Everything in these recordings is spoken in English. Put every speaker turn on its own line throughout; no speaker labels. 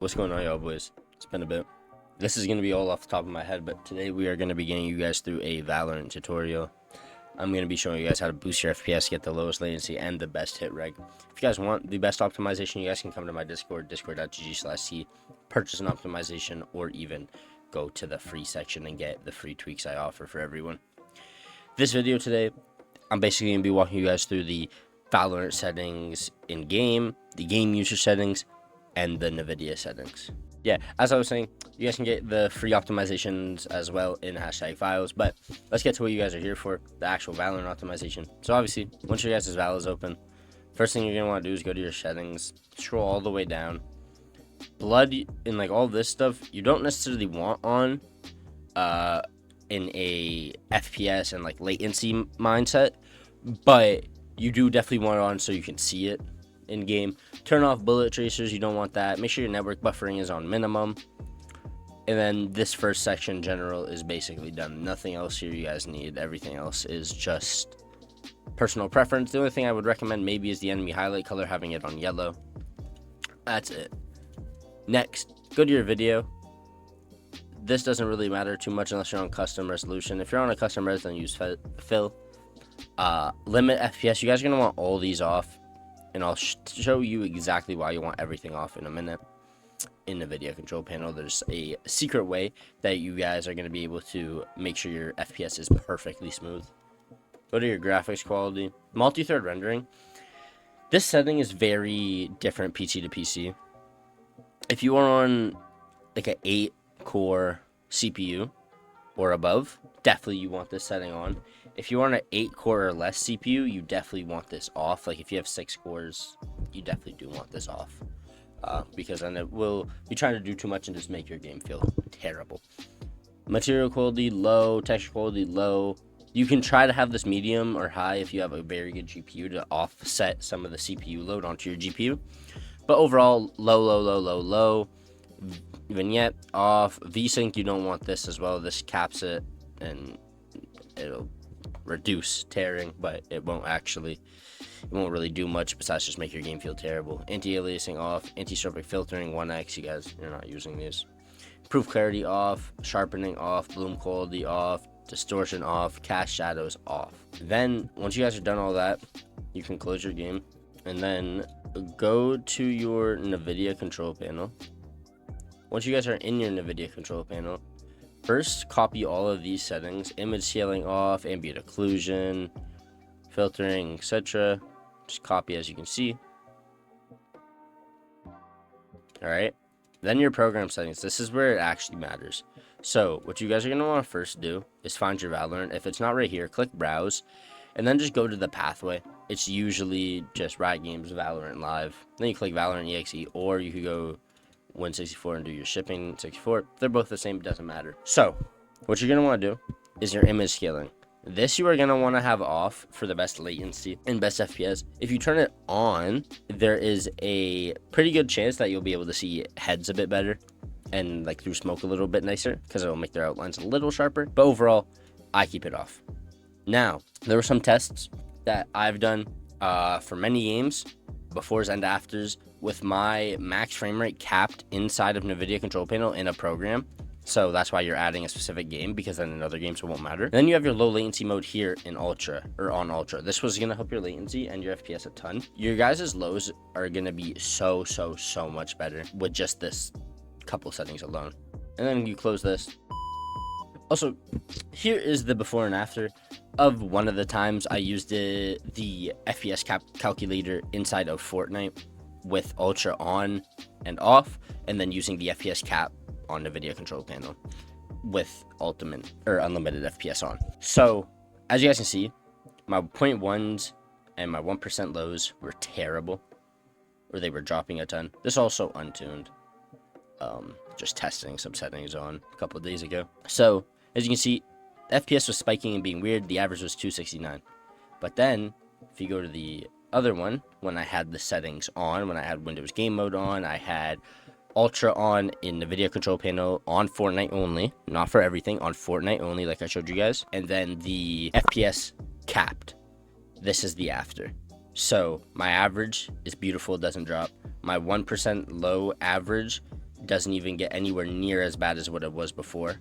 What's going on, y'all boys? It's been a bit. This is going to be all off the top of my head, but today we are going to be getting you guys through a Valorant tutorial. I'm going to be showing you guys how to boost your FPS, get the lowest latency, and the best hit reg. If you guys want the best optimization, you guys can come to my Discord, discord.gg/c, purchase an optimization, or even go to the free section and get the free tweaks I offer for everyone. This video today, I'm basically going to be walking you guys through the Valorant settings in-game, the game user settings, and the nvidia settings. Yeah, as I was saying, you guys can get the free optimizations as well in hashtag files, but let's get to what you guys are here for, the actual Valorant optimization. So obviously, once your guys' Val is open, first thing you're going to want to do is go to your settings, scroll all the way down. Blood and like all this stuff, you don't necessarily want on in a FPS and like latency mindset, but you do definitely want it on so you can see it in game. Turn off bullet tracers, you don't want that. Make sure your network buffering is on minimum. And then this first section general is basically done. Nothing else here you guys need. Everything else is just personal preference. The only thing I would recommend maybe is the enemy highlight color, having it on yellow. That's it. Next, go to your video. This doesn't really matter too much unless you're on custom resolution. If you're on a custom res, then use fill. Limit FPS, you guys are going to want all these off, and I'll show you exactly why you want everything off in a minute. In the video control panel, there's a secret way that you guys are going to be able to make sure your FPS is perfectly smooth. Go to your graphics quality, multi-thread rendering. This setting is very different PC to PC. If you are on like an 8-core CPU or above, definitely you want this setting on. If you're on an 8-core or less CPU, you definitely want this off. Like if you have 6 cores, you definitely do want this off. Because then it will be trying to do too much and just make your game feel terrible. Material quality low, texture quality low. You can try to have this medium or high if you have a very good GPU to offset some of the CPU load onto your GPU. But overall, low. Vignette off. VSync, you don't want this as well. This caps it and it'll reduce tearing, but it won't really do much besides just make your game feel terrible. Anti-aliasing off, anti-stropic filtering 1x, you're not using these. Improve clarity off, sharpening off, bloom quality off, distortion off, cast shadows off. Then once you guys are done all that, you can close your game and then go to your nvidia control panel. Once you guys are in your nvidia control panel, first copy all of these settings: image scaling off, ambient occlusion, filtering, etc. Just copy as you can see. Alright, then your program settings. This is where it actually matters. So what you guys are going to want to first do is find your Valorant. If it's not right here, click browse and then just go to the pathway. It's usually just Riot Games Valorant Live. Then you click Valorant EXE, or you could go Win64 and do your shipping 64. They're both the same, it doesn't matter. So what you're going to want to do is your image scaling. This you are going to want to have off for the best latency and best FPS. If you turn it on, there is a pretty good chance that you'll be able to see heads a bit better and like through smoke a little bit nicer because it'll make their outlines a little sharper. But overall, I keep it off. Now, there were some tests that I've done for many games, befores and afters, with my max frame rate capped inside of nvidia control panel in a program. So that's why you're adding a specific game, because then in other games it won't matter. Then you have your low latency mode here in ultra, or on ultra. This was going to help your latency and your FPS a ton. Your guys' lows are going to be so much better with just this couple settings alone. And then you close this. Also, here is the before and after of one of the times I used the FPS calculator inside of Fortnite with ultra on and off, and then using the FPS cap on the video control panel with ultimate or unlimited FPS on. So as you guys can see, my 0.1s and my 1% lows were terrible, or they were dropping a ton. This also untuned. Just testing some settings on a couple of days ago. So as you can see, FPS was spiking and being weird. The average was 269. But then if you go to the other one, when I had the settings on, when I had Windows game mode on, I had ultra on in the video control panel on Fortnite only, not for everything, on Fortnite only, like I showed you guys, and then the FPS capped. This is the after. So my average is beautiful, it doesn't drop. My 1% low average doesn't even get anywhere near as bad as what it was before.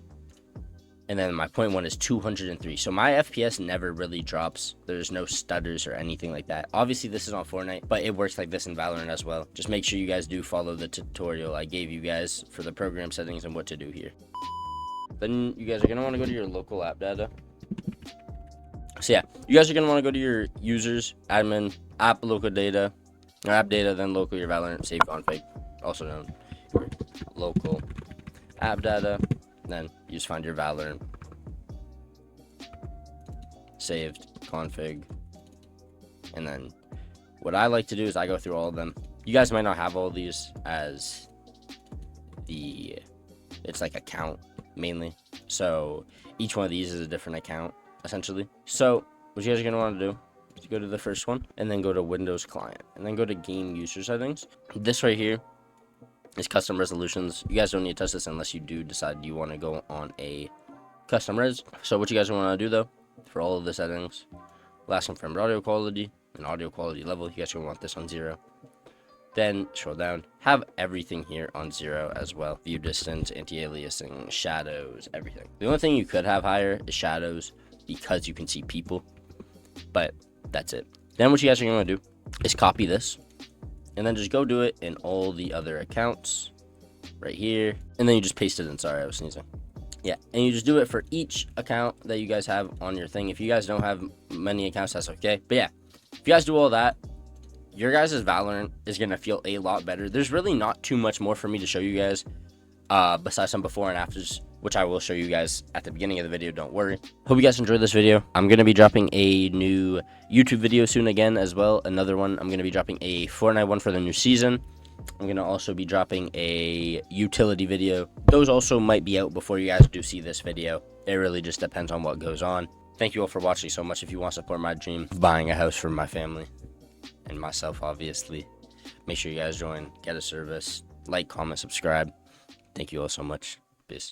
And then my point one is 203. So my FPS never really drops. There's no stutters or anything like that. Obviously, this is on Fortnite, but it works like this in Valorant as well. Just make sure you guys do follow the tutorial I gave you guys for the program settings and what to do here. Then you guys are going to want to go to your local app data. So yeah, you guys are going to want to go to your users, admin, app local data, or app data, then local your Valorant save config, also known your local app data. Then you just find your Valorant saved config, and then what I like to do is I go through all of them. You guys might not have all these as it's like account mainly, so each one of these is a different account essentially. So what you guys are going to want to do is go to the first one and then go to Windows client and then go to game user settings. This right here is custom resolutions. You guys don't need to touch this unless you do decide you want to go on a custom res. So what you guys want to do though, for all of the settings, last confirmed audio quality and audio quality level, you guys are going to want this on 0. Then scroll down, have everything here on 0 as well. View distance, anti-aliasing, shadows, everything. The only thing you could have higher is shadows because you can see people, but that's it. Then what you guys are going to do is copy this and then just go do it in all the other accounts right here, and then you just paste it in. Sorry, I was sneezing. Yeah, and you just do it for each account that you guys have on your thing. If you guys don't have many accounts, that's okay. But yeah, if you guys do all that, your guys' Valorant is going to feel a lot better. There's really not too much more for me to show you guys besides some before and afters, which I will show you guys at the beginning of the video, don't worry. Hope you guys enjoyed this video. I'm going to be dropping a new YouTube video soon again as well. Another one, I'm going to be dropping a Fortnite one for the new season. I'm going to also be dropping a utility video. Those also might be out before you guys do see this video. It really just depends on what goes on. Thank you all for watching so much. If you want to support my dream of buying a house for my family and myself, obviously, make sure you guys join, get a service, like, comment, subscribe. Thank you all so much. Peace.